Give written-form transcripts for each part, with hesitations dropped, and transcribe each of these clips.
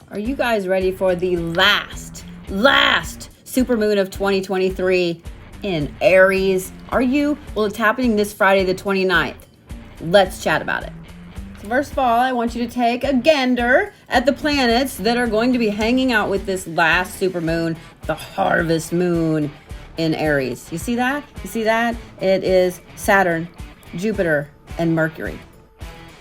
Are you guys ready for the last supermoon of 2023 in Aries? Are you? Well, it's happening this Friday, the 29th. Let's chat about it. So first of all, I want you to take a gander at the planets that are going to be hanging out with this last supermoon, the harvest moon in Aries. You see that? You see that? It is Saturn, Jupiter, and Mercury.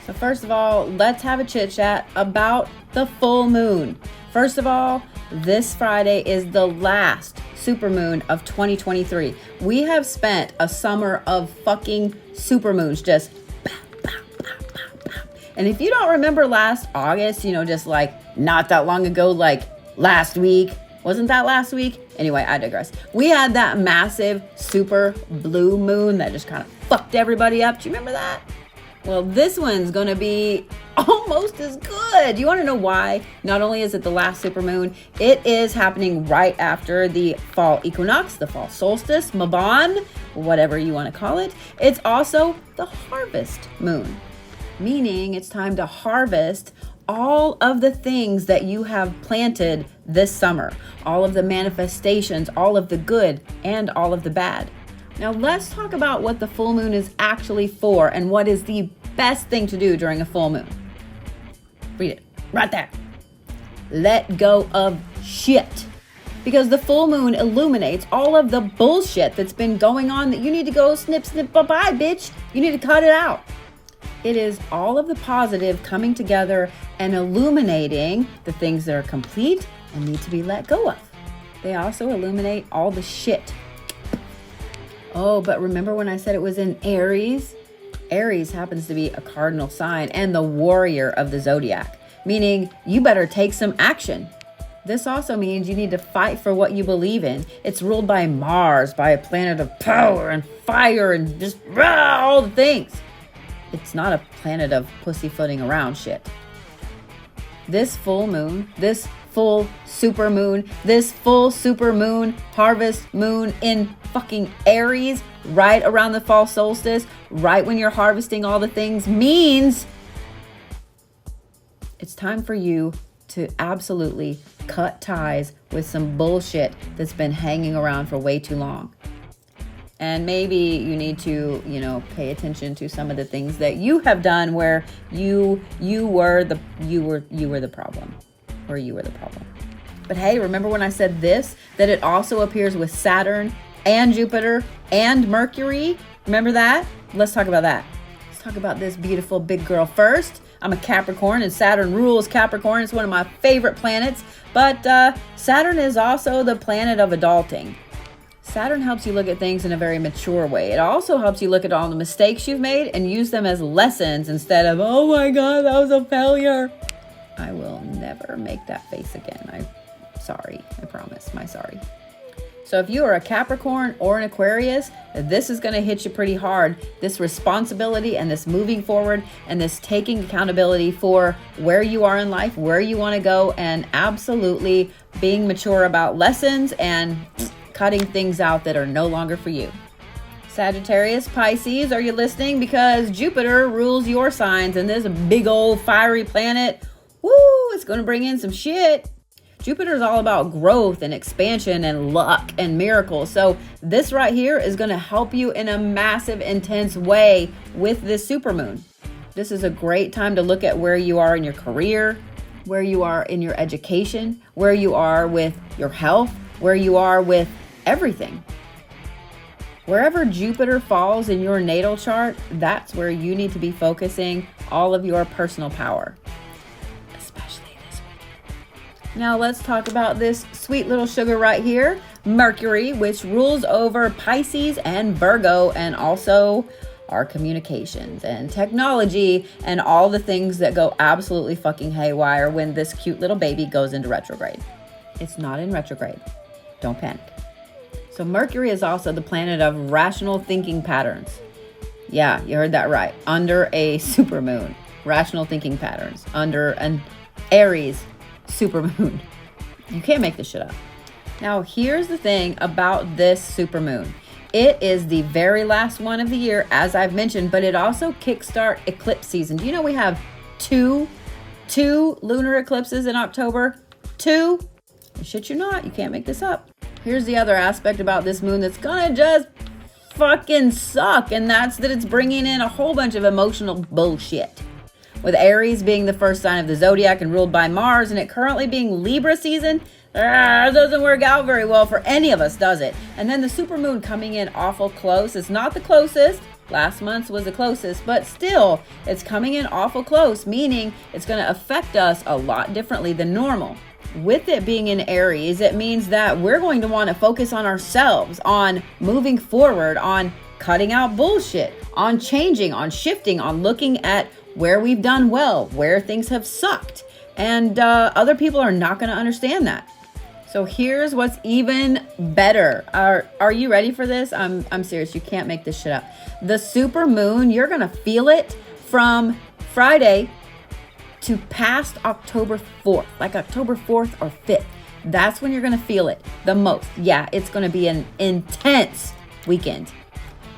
So first of all, let's have a chit chat about the full moon. First of all, this Friday is the last supermoon of 2023. We have spent a summer of fucking supermoons, just pow, pow, pow, pow, pow. And if you don't remember last August, just like not that long ago, like last week, wasn't that last week? Anyway, I digress. We had that massive super blue moon that just kind of fucked everybody up. Do you remember that? Well, this one's going to be almost as good. You want to know why? Not only is it the last supermoon, it is happening right after the fall equinox, the fall solstice, Maban, whatever you want to call it. It's also the harvest moon, meaning it's time to harvest all of the things that you have planted this summer, all of the manifestations, all of the good and all of the bad. Now let's talk about what the full moon is actually for and what is the best thing to do during a full moon. Read it right there. Let go of shit. Because the full moon illuminates all of the bullshit that's been going on that you need to go snip, snip, bye-bye, bitch. You need to cut it out. It is all of the positive coming together and illuminating the things that are complete and need to be let go of. They also illuminate all the shit. Oh, but remember when I said it was in Aries? Aries happens to be a cardinal sign and the warrior of the zodiac, meaning you better take some action. This also means you need to fight for what you believe in. It's ruled by Mars, by a planet of power and fire and just all the things. It's not a planet of pussyfooting around shit. This full moon, this full supermoon, this full supermoon, harvest moon in fucking Aries, right around the fall solstice, right when you're harvesting all the things, means it's time for you to absolutely cut ties with some bullshit that's been hanging around for way too long. And maybe you need to, pay attention to some of the things that you have done where you were the problem. Or you were the problem. But hey, remember when I said this? That it also appears with Saturn and Jupiter and Mercury? Remember that? Let's talk about that. Let's talk about this beautiful big girl first. I'm a Capricorn and Saturn rules Capricorn. It's one of my favorite planets. But Saturn is also the planet of adulting. Saturn helps you look at things in a very mature way. It also helps you look at all the mistakes you've made and use them as lessons instead of, oh my God, that was a failure. I will never make that face again. I'm sorry. I promise. Sorry. So if you are a Capricorn or an Aquarius, this is going to hit you pretty hard. This responsibility and this moving forward and this taking accountability for where you are in life, where you want to go, and absolutely being mature about lessons and cutting things out that are no longer for you. Sagittarius, Pisces, are you listening? Because Jupiter rules your signs and this big old fiery planet, it's going to bring in some shit. Jupiter is all about growth and expansion and luck and miracles. So this right here is going to help you in a massive, intense way with this supermoon. This is a great time to look at where you are in your career, where you are in your education, where you are with your health, where you are with everything. Wherever Jupiter falls in your natal chart, that's where you need to be focusing all of your personal power. Now let's talk about this sweet little sugar right here, Mercury, which rules over Pisces and Virgo, and also our communications and technology and all the things that go absolutely fucking haywire when this cute little baby goes into retrograde. It's not in retrograde. Don't panic. So Mercury is also the planet of rational thinking patterns. Yeah, you heard that right. Under a supermoon, rational thinking patterns. Under an Aries supermoon. You can't make this shit up. Now, here's the thing about this supermoon. It is the very last one of the year, as I've mentioned, but it also kickstart eclipse season. Do you know we have two 2 lunar eclipses in October. 2. Shit you not, you can't make this up. Here's the other aspect about this moon that's gonna just fucking suck, and that's that it's bringing in a whole bunch of emotional bullshit. With Aries being the first sign of the zodiac and ruled by Mars, and it currently being Libra season, it doesn't work out very well for any of us, does it? And then the supermoon coming in awful close. It's not the closest. Last month's was the closest, but still, it's coming in awful close, meaning it's going to affect us a lot differently than normal. With it being in Aries, it means that we're going to want to focus on ourselves, on moving forward, on cutting out bullshit, on changing, on shifting, on looking at where we've done well, where things have sucked. And other people are not going to understand that. So here's what's even better. Are you ready for this? I'm serious. You can't make this shit up. The super moon, you're going to feel it from Friday to past October 4th, like October 4th or 5th. That's when you're going to feel it the most. Yeah, it's going to be an intense weekend.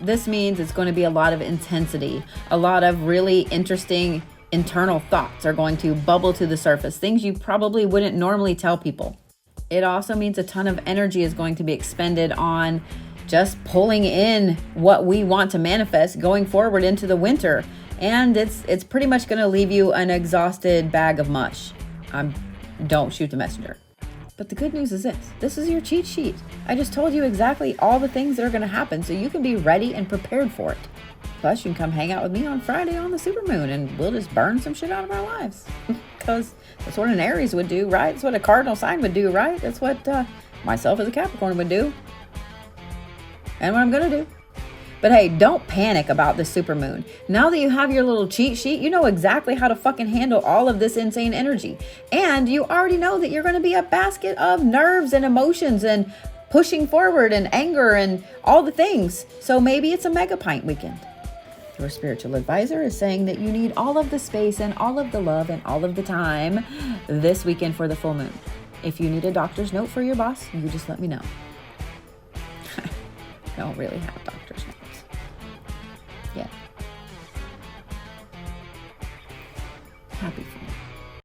This means it's going to be a lot of intensity. A lot of really interesting internal thoughts are going to bubble to the surface, things you probably wouldn't normally tell people. It also means a ton of energy is going to be expended on just pulling in what we want to manifest going forward into the winter. And it's pretty much going to leave you an exhausted bag of mush. Don't shoot the messenger. But the good news is this is your cheat sheet. I just told you exactly all the things that are going to happen so you can be ready and prepared for it. Plus, you can come hang out with me on Friday on the supermoon and we'll just burn some shit out of our lives. Because that's what an Aries would do, right? That's what a cardinal sign would do, right? That's what myself as a Capricorn would do. And what I'm going to do. But hey, don't panic about the supermoon. Now that you have your little cheat sheet, you know exactly how to fucking handle all of this insane energy. And you already know that you're going to be a basket of nerves and emotions and pushing forward and anger and all the things. So maybe it's a mega pint weekend. Your spiritual advisor is saying that you need all of the space and all of the love and all of the time this weekend for the full moon. If you need a doctor's note for your boss, you just let me know. I don't really have doctor's notes. Yeah. Happy